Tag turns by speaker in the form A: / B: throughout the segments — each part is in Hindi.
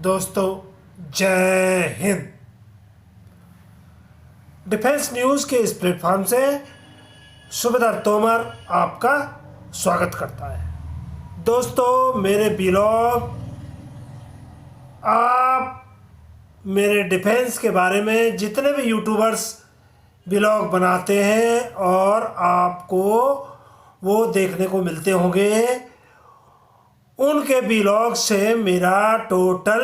A: दोस्तों, जय हिंद। डिफेंस न्यूज़ के इस प्लेटफॉर्म से सूबेदार तोमर आपका स्वागत करता है। दोस्तों, मेरे ब्लॉग आप मेरे डिफेंस के बारे में जितने भी यूट्यूबर्स ब्लॉग बनाते हैं और आपको वो देखने को मिलते होंगे, उनके ब्लॉग से मेरा टोटल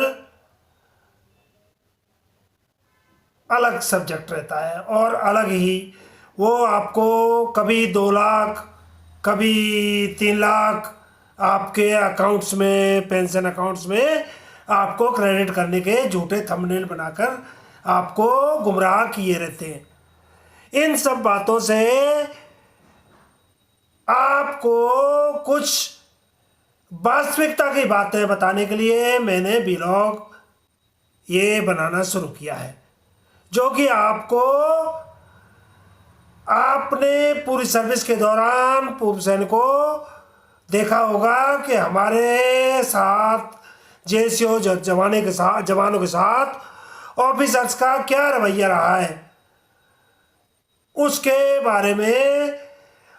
A: अलग सब्जेक्ट रहता है और अलग ही वो आपको कभी 2 लाख कभी 3 लाख आपके अकाउंट्स में, पेंशन अकाउंट्स में आपको क्रेडिट करने के झूठे थंबनेल बनाकर आपको गुमराह किए रहते हैं। इन सब बातों से आपको कुछ वास्तविकता की बातें बताने के लिए मैंने ब्लॉग ये बनाना शुरू किया है, जो कि आपको आपने पूरी सर्विस के दौरान पूर्व सैनिकों देखा होगा कि हमारे साथ जेसीओ जवानों के साथ ऑफिसर्स का क्या रवैया रहा है, उसके बारे में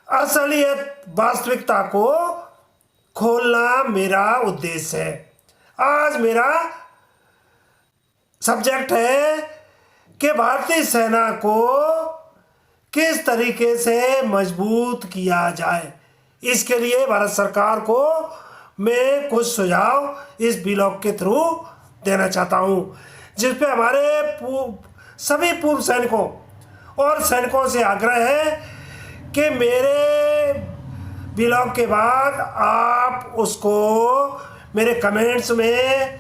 A: असलियत वास्तविकता को खोलना मेरा उद्देश्य है। आज मेरा सब्जेक्ट है कि भारतीय सेना को किस तरीके से मजबूत किया जाए। इसके लिए भारत सरकार को मैं कुछ सुझाव इस ब्लॉग के थ्रू देना चाहता हूं, जिस पे हमारे सभी पूर्व सैनिकों और सैनिकों से आग्रह है कि मेरे ब्लॉग के बाद आप उसको मेरे कमेंट्स में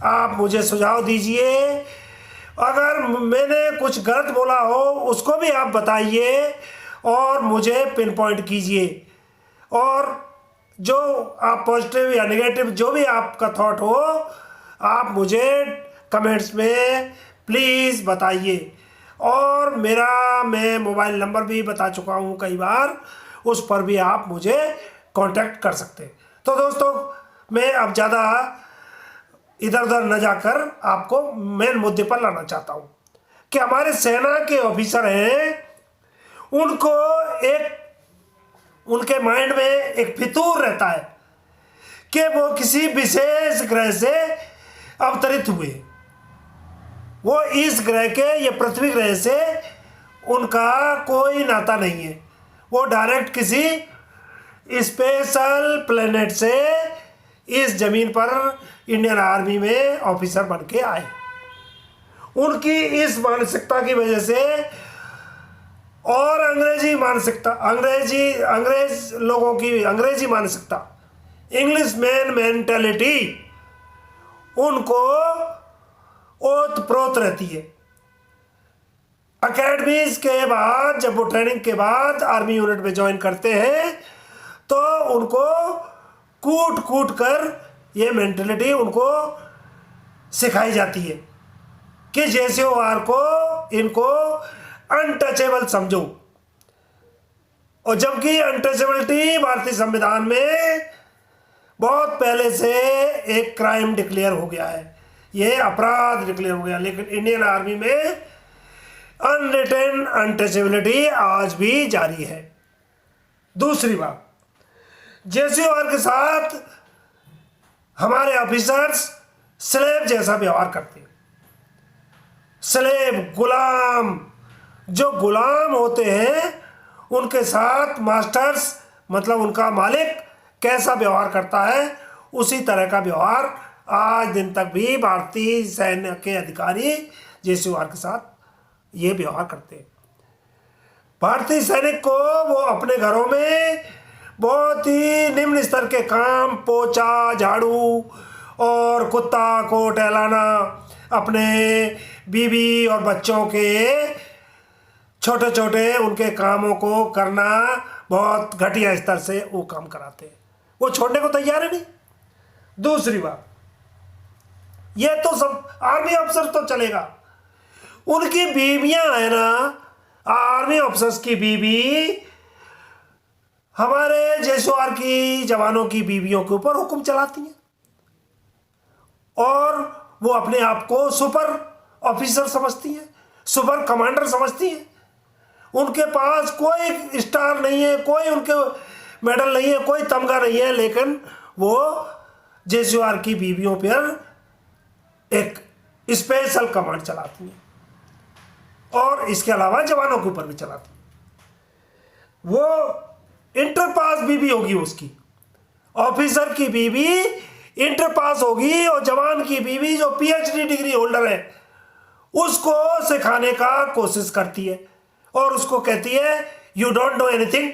A: आप मुझे सुझाव दीजिए। अगर मैंने कुछ गलत बोला हो उसको भी आप बताइए और मुझे पिन पॉइंट कीजिए, और जो आप पॉजिटिव या नेगेटिव जो भी आपका थॉट हो आप मुझे कमेंट्स में प्लीज़ बताइए। और मैं मोबाइल नंबर भी बता चुका हूँ कई बार, उस पर भी आप मुझे कांटेक्ट कर सकते हैं। तो दोस्तों, मैं अब ज़्यादा इधर उधर न जाकर आपको मेन मुद्दे पर लाना चाहता हूँ कि हमारे सेना के ऑफिसर हैं, उनके माइंड में एक फितूर रहता है कि वो किसी विशेष ग्रह से अवतरित हुए। वो इस ग्रह के या पृथ्वी ग्रह से उनका कोई नाता नहीं है। वो डायरेक्ट किसी स्पेशल प्लेनेट से इस ज़मीन पर इंडियन आर्मी में ऑफिसर बन के आए। उनकी इस मानसिकता की वजह से और अंग्रेजी लोगों की अंग्रेजी मानसिकता, इंग्लिश मैन मेंटेलिटी उनको ओत प्रोत रहती है। अकेडमीज के बाद जब वो ट्रेनिंग के बाद आर्मी यूनिट में ज्वाइन करते हैं तो उनको कूट कूट कर ये मेंटेलिटी उनको सिखाई जाती है कि जेसीओआर को इनको अनटचेबल समझो। और जबकि अनटचेबिलिटी भारतीय संविधान में बहुत पहले से एक क्राइम डिक्लेयर हो गया है, ये अपराध डिक्लेयर हो गया, लेकिन इंडियन आर्मी में अनरिटन अनटचेबिलिटी आज भी जारी है। दूसरी बात, जेसीओआर के साथ हमारे ऑफिसर्स स्लेव जैसा व्यवहार करते हैं। स्लेव, गुलाम, जो गुलाम होते हैं उनके साथ मास्टर्स मतलब उनका मालिक कैसा व्यवहार करता है, उसी तरह का व्यवहार आज दिन तक भी भारतीय सैन्य के अधिकारी जेसीओआर के साथ ये व्यवहार करते हैं। भारतीय सैनिक को वो अपने घरों में बहुत ही निम्न स्तर के काम, पोछा, झाड़ू और कुत्ता को टहलाना, अपने बीवी और बच्चों के छोटे छोटे उनके कामों को करना, बहुत घटिया स्तर से वो काम कराते हैं। वो छोड़ने को तैयार है नहीं। दूसरी बात, ये तो सब आर्मी अफसर तो चलेगा, उनकी बीवियां है ना, आर्मी अफसर्स की बीवी हमारे जेसीओआर की जवानों की बीवियों के ऊपर हुक्म चलाती हैं और वो अपने आप को सुपर ऑफिसर समझती हैं, सुपर कमांडर समझती हैं। उनके पास कोई स्टार नहीं है, कोई उनके मेडल नहीं है, कोई तमगा नहीं है, लेकिन वो जेजुआर की बीवियों पर एक स्पेशल कमांड चलाती हैं और इसके अलावा जवानों के ऊपर भी चलाती हैं। वो इंटर पास बीवी होगी, उसकी ऑफिसर की बीवी इंटर पास होगी और जवान की बीवी जो पीएचडी डिग्री होल्डर है उसको सिखाने का कोशिश करती है और उसको कहती है यू डोंट नो एनीथिंग,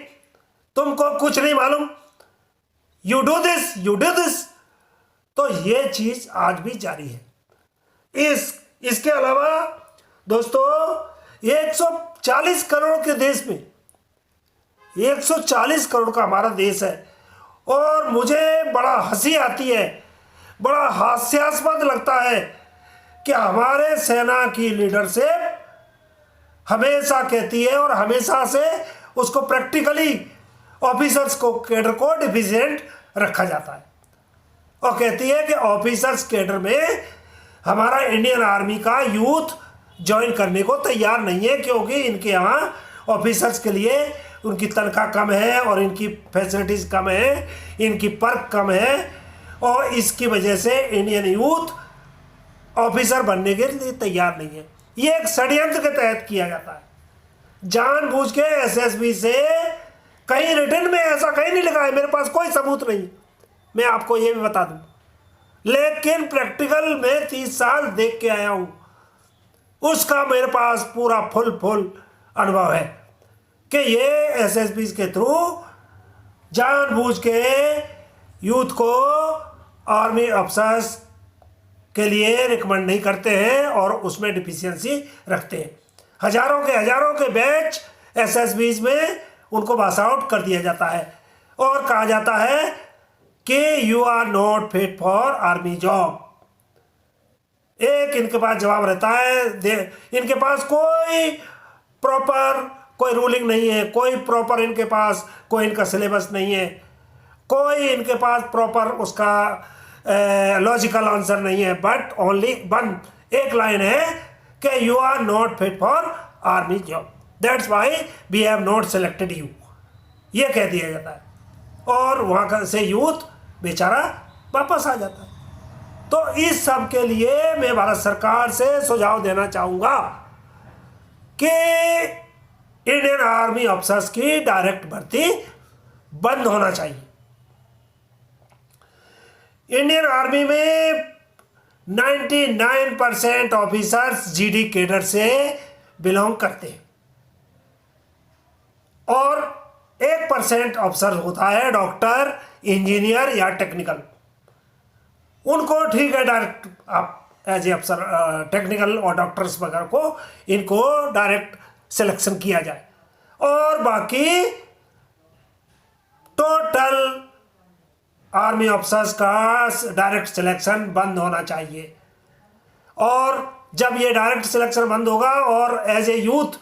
A: तुमको कुछ नहीं मालूम, you do this, you do this. तो ये चीज आज भी जारी है। इसके अलावा दोस्तों 140 करोड़ के देश में, 140 करोड़ का हमारा देश है और मुझे बड़ा हंसी आती है, बड़ा हास्यास्पद लगता है कि हमारे सेना की लीडरशिप हमेशा कहती है और हमेशा से उसको प्रैक्टिकली ऑफिसर्स को कैडर को डिफिशिएंट रखा जाता है और कहती है कि ऑफिसर्स कैडर में हमारा इंडियन आर्मी का यूथ ज्वाइन करने को तैयार नहीं है क्योंकि इनके यहाँ ऑफिसर्स के लिए उनकी तनख्वाह कम है और इनकी फैसिलिटीज़ कम है, इनकी पर्क कम है और इसकी वजह से इंडियन यूथ ऑफिसर बनने के लिए तैयार नहीं है। ये एक षड्यंत्र के तहत किया जाता है, जानबूझ के एसएसबी से। कहीं रिटर्न में ऐसा कहीं नहीं लिखा है, मेरे पास कोई सबूत नहीं, मैं आपको ये भी बता दूं, लेकिन प्रैक्टिकल में 30 साल देख के आया हूं, उसका मेरे पास पूरा फुल अनुभव है कि ये एसएसबी के थ्रू जानबूझ के यूथ को आर्मी अफसर्स के लिए रिकमेंड नहीं करते हैं और उसमें डिफिशियंसी रखते हैं। हजारों के बैच एसएसबीज में उनको पास आउट कर दिया जाता है और कहा जाता है कि you are not fit for army job. एक इनके पास जवाब रहता है, इनके पास कोई रूलिंग नहीं है, कोई प्रॉपर इनके पास कोई इनका सिलेबस नहीं है, कोई इनके पास प्रॉपर उसका लॉजिकल आंसर नहीं है, बट ओनली एक लाइन है कि you are not fit for army job, that's why we have not selected you, ये कह दिया जाता है और वहाँ से यूथ बेचारा वापस आ जाता है। तो इस सब के लिए मैं भारत सरकार से सुझाव देना चाहूँगा कि इंडियन आर्मी अफसर्स की डायरेक्ट भर्ती बंद होना चाहिए। इंडियन आर्मी में 99% ऑफिसर्स जीडी कैडर से बिलोंग करते हैं और 1% अफसर होता है डॉक्टर, इंजीनियर या टेक्निकल। उनको ठीक है, डायरेक्ट आप एज ए अफसर टेक्निकल और डॉक्टर्स वगैरह को इनको डायरेक्ट सिलेक्शन किया जाए और बाकी टोटल आर्मी अफसर्स का डायरेक्ट सिलेक्शन बंद होना चाहिए। और जब ये डायरेक्ट सिलेक्शन बंद होगा और as a youth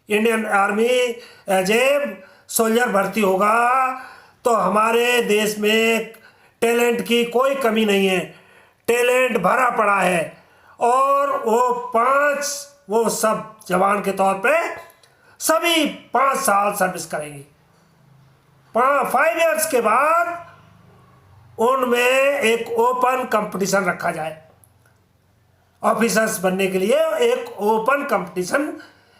A: Indian army as a soldier भर्ती होगा तो हमारे देश में टैलेंट की कोई कमी नहीं है, टैलेंट भरा पड़ा है और वो सब जवान के तौर पे सभी 5 साल सर्विस करेंगे। 5 इयर्स के बाद उनमें एक ओपन कंपटीशन रखा जाए, ऑफिसर्स बनने के लिए एक open competition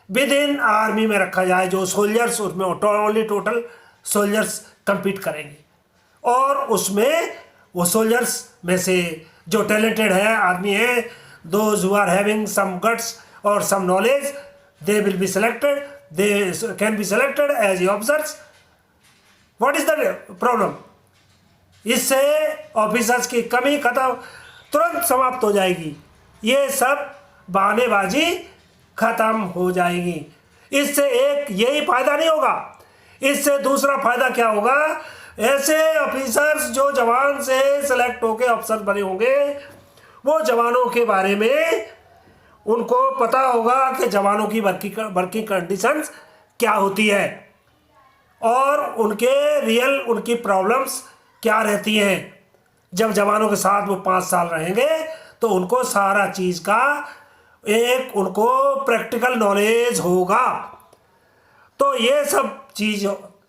A: with in army में रखा जाए, जो सोल्जर्स उसमें ओनली टोटल सोल्जर्स compete करेंगे और उसमें वो सोल्जर्स में से जो टैलेंटेड है आदमी है, those who are having some guts or some knowledge, they will be selected, they can be selected as officers. What is the problem? इससे ऑफिसर्स की कमी खत्म, तुरंत समाप्त हो जाएगी, ये सब बहानेबाजी खत्म हो जाएगी। इससे एक यही फायदा नहीं होगा, इससे दूसरा फायदा क्या होगा, ऐसे ऑफिसर्स जो जवान से सेलेक्ट होकर अफसर बने होंगे वो जवानों के बारे में उनको पता होगा कि जवानों की वर्किंग कंडीशंस क्या होती है और उनकी प्रॉब्लम्स क्या रहती हैं। जब जवानों के साथ वो 5 साल रहेंगे तो उनको सारा चीज़ का एक उनको प्रैक्टिकल नॉलेज होगा। तो ये सब चीज़,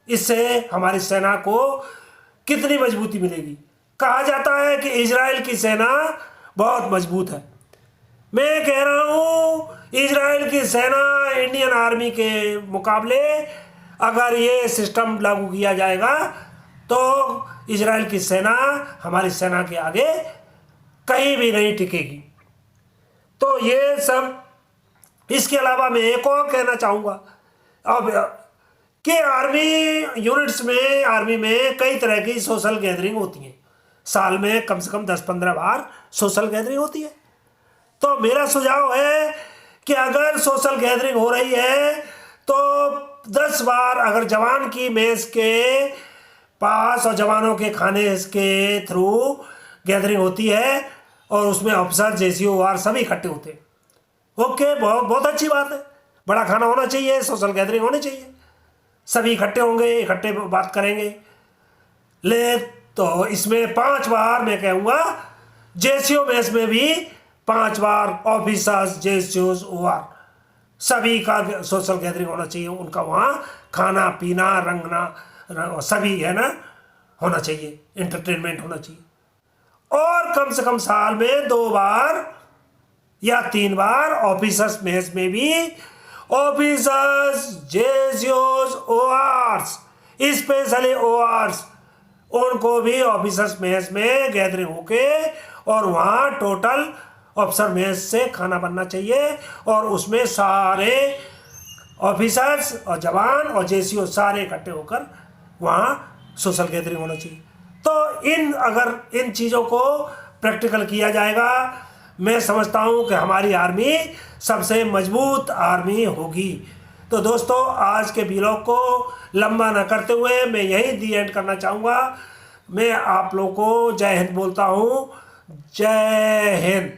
A: इससे हमारी सेना को कितनी मजबूती मिलेगी। कहा जाता है कि इजराइल की सेना बहुत मजबूत है। मैं कह रहा हूँ इजराइल की सेना इंडियन आर्मी के मुकाबले अगर ये सिस्टम लागू किया जाएगा तो इजराइल की सेना हमारी सेना के आगे कहीं भी नहीं टिकेगी। तो ये सब, इसके अलावा मैं एक और कहना चाहूँगा अब कि आर्मी यूनिट्स में, आर्मी में कई तरह की सोशल गैदरिंग होती हैं। साल में कम से कम 10-15 बार सोशल गैदरिंग होती है। तो मेरा सुझाव है कि अगर सोशल गैदरिंग हो रही है तो 10 बार अगर जवान की मेज़ के पास और जवानों के खाने के थ्रू गैदरिंग होती है और उसमें अफसर, JCOR सभी इकट्ठे होते हैं, ओके, बहुत बहुत अच्छी बात है। बड़ा खाना होना चाहिए, सोशल गैदरिंग होनी चाहिए, सभी इकट्ठे होंगे, इकट्ठे बात करेंगे। ले तो इसमें 5 बार मैं कहूँगा JCO मेस में भी 5 बार ऑफिसर्स, JCOR सभी का सोशल गैदरिंग होना चाहिए। उनका वहाँ खाना पीना, रंगना सभी है ना होना चाहिए, एंटरटेनमेंट होना चाहिए। और कम से कम साल में 2 बार या 3 बार ऑफिसर्स मेस में भी officers, JCOs, ORs, specially ORs, उनको भी ऑफिसर्स मेस में गैदरिंग होके और वहाँ टोटल ऑफिसर मेस से खाना बनना चाहिए और उसमें सारे ऑफिसर्स और जवान और JCO सारे इकट्ठे होकर वहाँ सोशल गैदरिंग होना चाहिए। तो अगर इन चीज़ों को प्रैक्टिकल किया जाएगा, मैं समझता हूँ कि हमारी आर्मी सबसे मजबूत आर्मी होगी। तो दोस्तों, आज के व्लॉग को लंबा न करते हुए मैं यहीं दी एंड करना चाहूँगा। मैं आप लोगों को जय हिंद बोलता हूँ। जय हिंद।